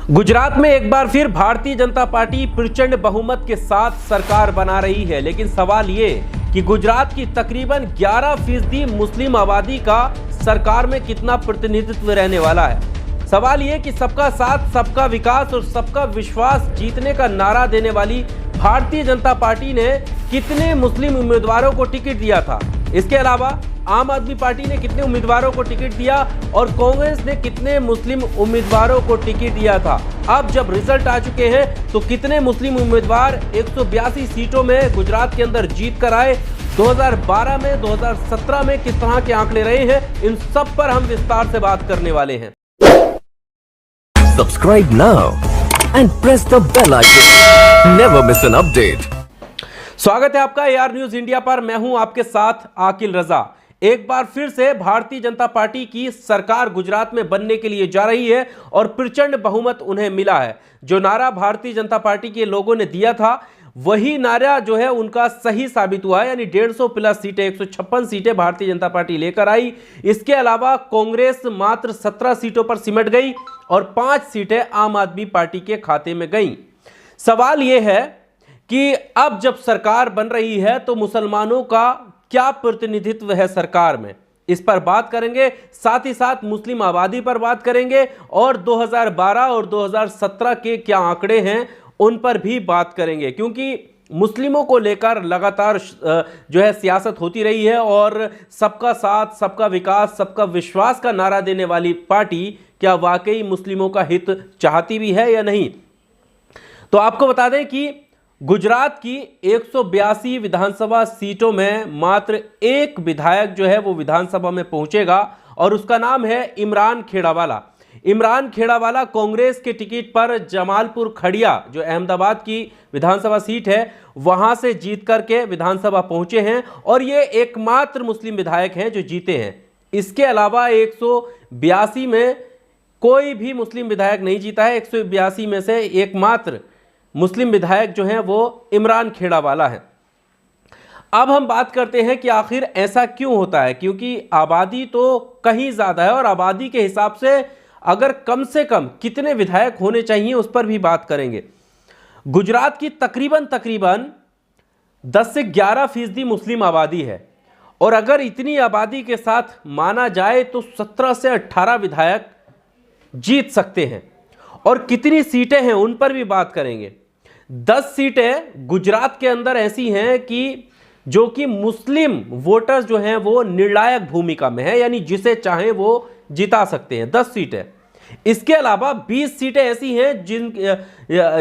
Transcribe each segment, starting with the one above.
गुजरात में एक बार फिर भारतीय जनता पार्टी प्रचंड बहुमत के साथ सरकार बना रही है, लेकिन सवाल ये कि गुजरात की तकरीबन 11% मुस्लिम आबादी का सरकार में कितना प्रतिनिधित्व रहने वाला है। सवाल ये कि सबका साथ, सबका विकास और सबका विश्वास जीतने का नारा देने वाली भारतीय जनता पार्टी ने कितने मुस्लिम उम्मीदवारों को टिकट दिया था। इसके अलावा आम आदमी पार्टी ने कितने उम्मीदवारों को टिकट दिया और कांग्रेस ने कितने मुस्लिम उम्मीदवारों को टिकट दिया था। अब जब रिजल्ट आ चुके हैं तो कितने मुस्लिम उम्मीदवार 182 सीटों में गुजरात के अंदर जीत कर आए, 2012 में, 2017 में किस तरह के आंकड़े रहे हैं, इन सब पर हम विस्तार से बात करने वाले हैं। Subscribe now and press the bell icon. Never miss an update. स्वागत है आपका AR न्यूज इंडिया पर। मैं हूं आपके साथ आकिल रजा। एक बार फिर से भारतीय जनता पार्टी की सरकार गुजरात में बनने के लिए जा रही है और प्रचंड बहुमत उन्हें मिला है। जो नारा भारतीय जनता पार्टी के लोगों ने दिया था वही नारा जो है उनका सही साबित हुआ है, यानी 150 प्लस सीटें, 156 सीटें भारतीय जनता पार्टी लेकर आई। इसके अलावा कांग्रेस मात्र 17 सीटों पर सिमट गई और 5 सीटें आम आदमी पार्टी के खाते में गईं। सवाल यह है कि अब जब सरकार बन रही है तो मुसलमानों का क्या प्रतिनिधित्व है सरकार में, इस पर बात करेंगे। साथ ही साथ मुस्लिम आबादी पर बात करेंगे और 2012 और 2017 के क्या आंकड़े हैं उन पर भी बात करेंगे, क्योंकि मुस्लिमों को लेकर लगातार जो है सियासत होती रही है और सबका साथ, सबका विकास, सबका विश्वास का नारा देने वाली पार्टी क्या वाकई मुस्लिमों का हित चाहती भी है या नहीं। तो आपको बता दें कि गुजरात की 182 विधानसभा सीटों में मात्र एक विधायक जो है वो विधानसभा में पहुंचेगा और उसका नाम है इमरान खेड़ावाला। इमरान खेड़ावाला कांग्रेस के टिकट पर जमालपुर खड़िया, जो अहमदाबाद की विधानसभा सीट है, वहां से जीत करके विधानसभा पहुंचे हैं और ये एकमात्र मुस्लिम विधायक हैं जो जीते हैं। इसके अलावा 182 में कोई भी मुस्लिम विधायक नहीं जीता है। 182 में से एकमात्र मुस्लिम विधायक जो हैं वो इमरान खेड़ावाला है। अब हम बात करते हैं कि आखिर ऐसा क्यों होता है, क्योंकि आबादी तो कहीं ज़्यादा है और आबादी के हिसाब से अगर कम से कम कितने विधायक होने चाहिए उस पर भी बात करेंगे। गुजरात की तकरीबन 10 से 11% मुस्लिम आबादी है और अगर इतनी आबादी के साथ माना जाए तो 17 से 18 विधायक जीत सकते हैं। और कितनी सीटें हैं उन पर भी बात करेंगे। 10 सीटें गुजरात के अंदर ऐसी हैं कि जो कि मुस्लिम वोटर्स जो हैं वो निर्णायक भूमिका में है, यानी जिसे चाहें वो जिता सकते हैं। 10 सीटें। इसके अलावा 20 सीटें ऐसी हैं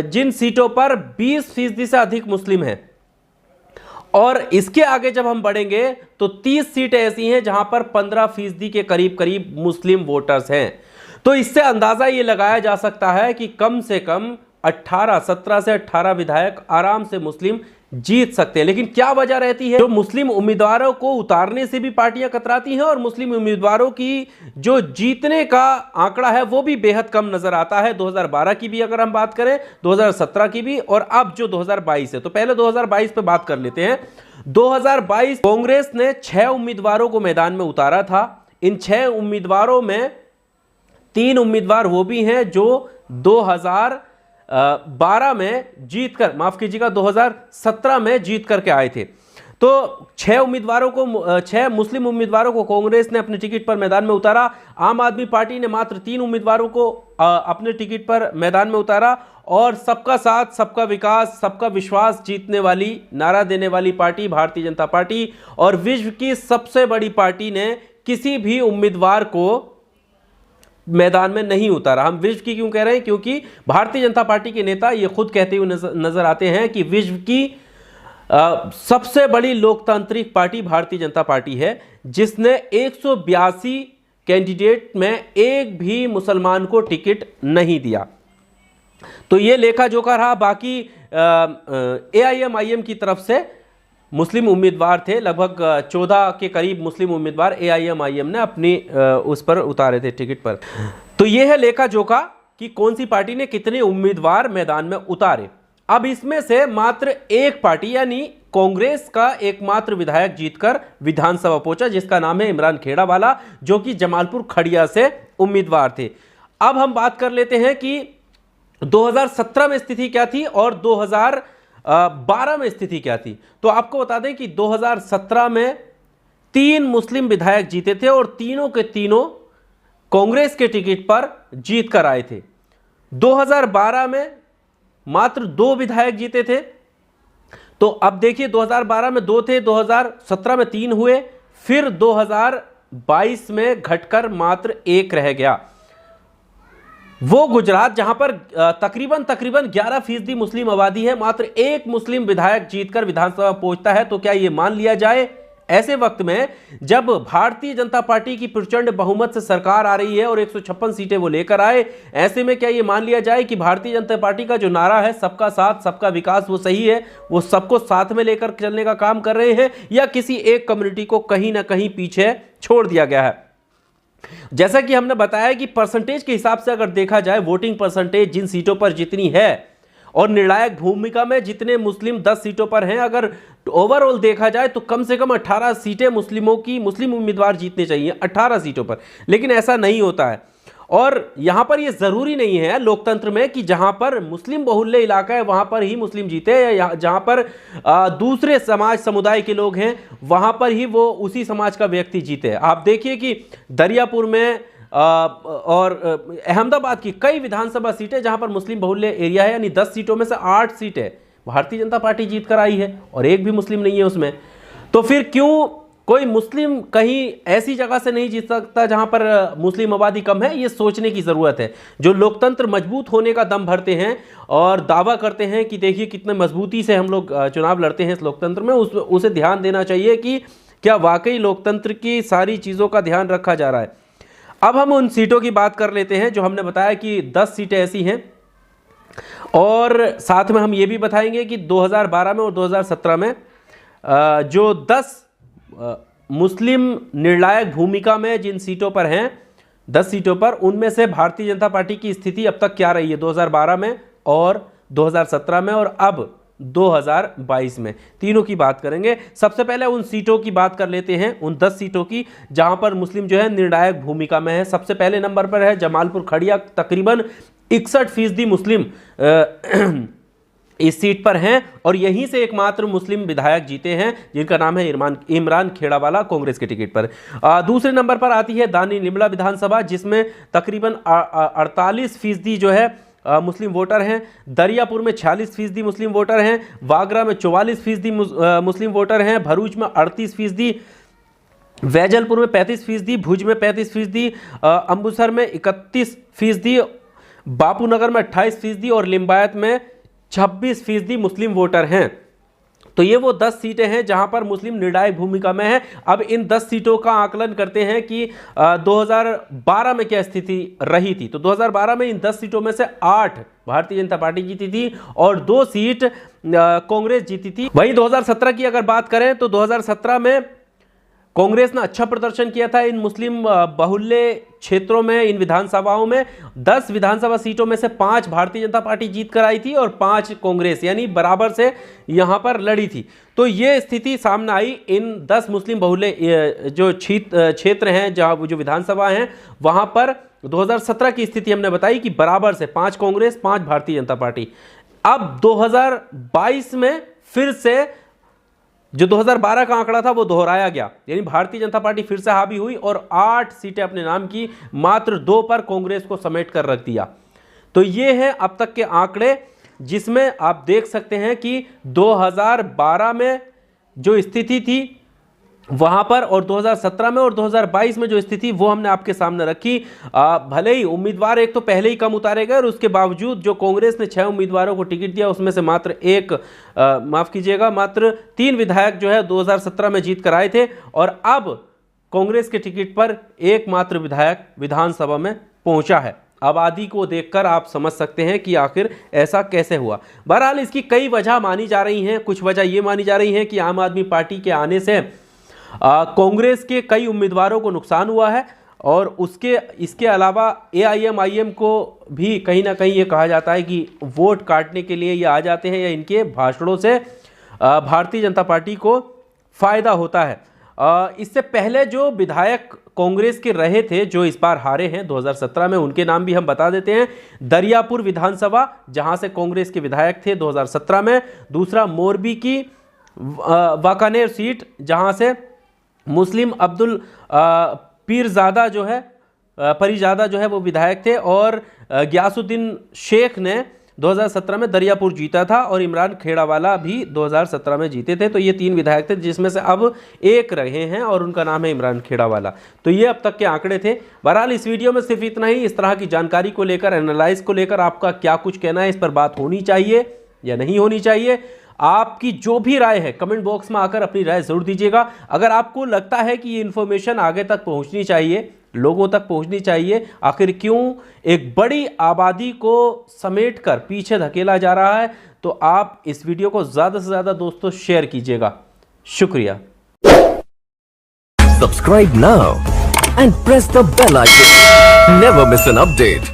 जिन सीटों पर 20% से अधिक मुस्लिम हैं। और इसके आगे जब हम बढ़ेंगे तो 30 सीटें ऐसी हैं जहां पर 15% के करीब मुस्लिम वोटर्स हैं। तो इससे अंदाजा ये लगाया जा सकता है कि कम से कम 17 से 18 विधायक आराम से मुस्लिम जीत सकते हैं। लेकिन क्या वजह रहती है? जो मुस्लिम उम्मीदवारों को उतारने से भी पार्टियां कतराती हैं और मुस्लिम उम्मीदवारों की जो जीतने का आंकड़ा है वो भी बेहद कम नजर आता है। 2012 की भी अगर हम बात करें, 2017 की भी, और अब जो 2022 है। तो पहले 2022 पे बात कर लेते हैं। 2022 कांग्रेस ने 6 उम्मीदवारों को मैदान में उतारा था। इन 6 उम्मीदवारों में 3 उम्मीदवार वो भी हैं जो 2012 में जीतकर, माफ कीजिएगा, 2017 में जीत करके आए थे। तो 6 मुस्लिम उम्मीदवारों को कांग्रेस ने अपने टिकट पर मैदान में उतारा। आम आदमी पार्टी ने मात्र 3 उम्मीदवारों को अपने टिकट पर मैदान में उतारा और सबका साथ, सबका विकास, सबका विश्वास जीतने वाली, नारा देने वाली पार्टी भारतीय जनता पार्टी और विश्व की सबसे बड़ी पार्टी ने किसी भी उम्मीदवार को मैदान में नहीं उतारा। हम विश्व की क्यों कह रहे हैं? क्योंकि भारतीय जनता पार्टी के नेता ये खुद कहते हुए नजर आते हैं कि विश्व की सबसे बड़ी लोकतांत्रिक पार्टी भारतीय जनता पार्टी है, जिसने 182 कैंडिडेट में एक भी मुसलमान को टिकट नहीं दिया। तो ये लेखा जोखा रहा। बाकी AIMIM की तरफ से मुस्लिम उम्मीदवार थे, लगभग 14 के करीब मुस्लिम उम्मीदवार AIMIM ने अपनी उस पर उतारे थे टिकट पर। तो यह है लेखा जोखा कि कौन सी पार्टी ने कितने उम्मीदवार मैदान में उतारे। अब इसमें से मात्र एक पार्टी यानी कांग्रेस का एकमात्र विधायक जीतकर विधानसभा पहुंचा, जिसका नाम है इमरान खेड़ावाला, जो कि जमालपुर खड़िया से उम्मीदवार थे। अब हम बात कर लेते हैं कि 2017 में स्थिति क्या थी और 2012 में स्थिति क्या थी। तो आपको बता दें कि 2017 में 3 मुस्लिम विधायक जीते थे और तीनों के तीनों कांग्रेस के टिकट पर जीत कर आए थे। 2012 में मात्र 2 विधायक जीते थे। तो अब देखिए 2012 में 2 थे, 2017 में 3 हुए, फिर 2022 में घटकर मात्र 1 रह गया। वो गुजरात जहां पर तकरीबन 11% मुस्लिम आबादी है, मात्र 1 मुस्लिम विधायक जीतकर विधानसभा पहुंचता है। तो क्या ये मान लिया जाए ऐसे वक्त में जब भारतीय जनता पार्टी की प्रचंड बहुमत से सरकार आ रही है और 156 सीटें वो लेकर आए, ऐसे में क्या ये मान लिया जाए कि भारतीय जनता पार्टी का जो नारा है सबका साथ सबका विकास वो सही है, वो सबको साथ में लेकर चलने का काम कर रहे हैं, या किसी एक कम्युनिटी को कहीं ना कहीं पीछे छोड़ दिया गया है। जैसा कि हमने बताया कि परसेंटेज के हिसाब से अगर देखा जाए, वोटिंग परसेंटेज जिन सीटों पर जितनी है और निर्णायक भूमिका में जितने मुस्लिम 10 सीटों पर हैं, अगर ओवरऑल देखा जाए तो कम से कम 18 सीटें मुस्लिम उम्मीदवार जीतने चाहिए, 18 सीटों पर। लेकिन ऐसा नहीं होता है और यहां पर यह जरूरी नहीं है लोकतंत्र में कि जहां पर मुस्लिम बहुल्य इलाका है वहां पर ही मुस्लिम जीते, या जहां पर दूसरे समाज समुदाय के लोग हैं वहां पर ही वो उसी समाज का व्यक्ति जीते। आप देखिए कि दरियापुर में और अहमदाबाद की कई विधानसभा सीटें जहां पर मुस्लिम बहुल्य एरिया है, यानी 10 सीटों में से 8 सीटें भारतीय जनता पार्टी जीत कर आई है और एक भी मुस्लिम नहीं है उसमें। तो फिर क्यों कोई मुस्लिम कहीं ऐसी जगह से नहीं जीत सकता जहां पर मुस्लिम आबादी कम है? ये सोचने की जरूरत है। जो लोकतंत्र मजबूत होने का दम भरते हैं और दावा करते हैं कि देखिए कितने मजबूती से हम लोग चुनाव लड़ते हैं इस लोकतंत्र में, उसे ध्यान देना चाहिए कि क्या वाकई लोकतंत्र की सारी चीज़ों का ध्यान रखा जा रहा है। अब हम उन सीटों की बात कर लेते हैं जो हमने बताया कि 10 सीटें ऐसी हैं, और साथ में हम ये भी बताएंगे कि 2012 में और 2017 में जो 10 मुस्लिम निर्णायक भूमिका में जिन सीटों पर हैं, 10 सीटों पर, उनमें से भारतीय जनता पार्टी की स्थिति अब तक क्या रही है 2012 में और 2017 में और अब 2022 में, तीनों की बात करेंगे। सबसे पहले उन सीटों की बात कर लेते हैं, उन 10 सीटों की जहां पर मुस्लिम जो है निर्णायक भूमिका में है। सबसे पहले नंबर पर है जमालपुर खड़िया, तकरीबन 61% मुस्लिम इस सीट पर हैं और यहीं से एकमात्र मुस्लिम विधायक जीते हैं जिनका नाम है इमरान खेड़ावाला, कांग्रेस के टिकट पर। दूसरे नंबर पर आती है दानी निमला विधानसभा, जिसमें तकरीबन 48% जो है मुस्लिम वोटर हैं। दरियापुर में 46% मुस्लिम वोटर हैं, वागरा में 44% मुस्लिम वोटर हैं, भरूच में 38%, वैजलपुर में 35%, भुज में 35%, अमृतसर में 31%, बापूनगर में 28% और लिंबायत में 26% मुस्लिम वोटर हैं। तो ये वो 10 सीटें हैं जहां पर मुस्लिम निर्णायक भूमिका में है। अब इन 10 सीटों का आकलन करते हैं कि 2012 में क्या स्थिति रही थी। तो 2012 में इन 10 सीटों में से 8 भारतीय जनता पार्टी जीती थी और 2 सीट कांग्रेस जीती थी। वहीं 2017 की अगर बात करें तो 2017 में कांग्रेस ने अच्छा प्रदर्शन किया था इन मुस्लिम बहुल्य क्षेत्रों में, इन विधानसभाओं में। 10 विधानसभा सीटों में से 5 भारतीय जनता पार्टी जीत कर आई थी और 5 कांग्रेस, यानी बराबर से यहां पर लड़ी थी। तो ये स्थिति सामने आई इन 10 मुस्लिम बहुल्य जो क्षेत्र हैं, जहां जो विधानसभा हैं, वहां पर 2017 की स्थिति हमने बताई कि बराबर से 5 कांग्रेस 5 भारतीय जनता पार्टी। अब 2022 में फिर से जो 2012 का आंकड़ा था वो दोहराया गया, यानी भारतीय जनता पार्टी फिर से हावी हुई और 8 सीटें अपने नाम की, मात्र 2 पर कांग्रेस को समेट कर रख दिया। तो ये है अब तक के आंकड़े, जिसमें आप देख सकते हैं कि 2012 में जो स्थिति थी वहां पर और 2017 में और 2022 में जो स्थिति वो हमने आपके सामने रखी। भले ही उम्मीदवार एक तो पहले ही कम उतारे गए और उसके बावजूद जो कांग्रेस ने 6 उम्मीदवारों को टिकट दिया उसमें से मात्र मात्र 3 विधायक जो है 2017 में जीत कर आए थे और अब कांग्रेस के टिकट पर एकमात्र विधायक विधानसभा में पहुंचा है। आबादी को देखकर आप समझ सकते हैं कि आखिर ऐसा कैसे हुआ। बहरहाल इसकी कई वजह मानी जा रही हैं। कुछ वजह ये मानी जा रही है कि आम आदमी पार्टी के आने से कांग्रेस के कई उम्मीदवारों को नुकसान हुआ है और इसके अलावा AIM को भी कहीं ना कहीं ये कहा जाता है कि वोट काटने के लिए ये आ जाते हैं या इनके भाषणों से भारतीय जनता पार्टी को फायदा होता है। इससे पहले जो विधायक कांग्रेस के रहे थे जो इस बार हारे हैं 2017 में, उनके नाम भी हम बता देते हैं। दरियापुर विधानसभा जहां से कांग्रेस के विधायक थे 2017 में। दूसरा मोरबी की वाकानेर सीट जहां से मुस्लिम अब्दुल पीरजादा जो है परिजादा जो है वो विधायक थे, और गयासुद्दीन शेख ने 2017 में दरियापुर जीता था, और इमरान खेड़ावाला भी 2017 में जीते थे। तो ये 3 विधायक थे जिसमें से अब एक रहे हैं और उनका नाम है इमरान खेड़ावाला। तो ये अब तक के आंकड़े थे। बहरहाल इस वीडियो में सिर्फ इतना ही। इस तरह की जानकारी को लेकर, एनालाइज को लेकर आपका क्या कुछ कहना है, इस पर बात होनी चाहिए या नहीं होनी चाहिए, आपकी जो भी राय है कमेंट बॉक्स में आकर अपनी राय जरूर दीजिएगा। अगर आपको लगता है कि ये इन्फॉर्मेशन आगे तक पहुंचनी चाहिए, लोगों तक पहुंचनी चाहिए, आखिर क्यों एक बड़ी आबादी को समेटकर पीछे धकेला जा रहा है, तो आप इस वीडियो को ज्यादा से ज्यादा दोस्तों शेयर कीजिएगा। शुक्रिया। Subscribe now and press the bell icon. Never miss an update.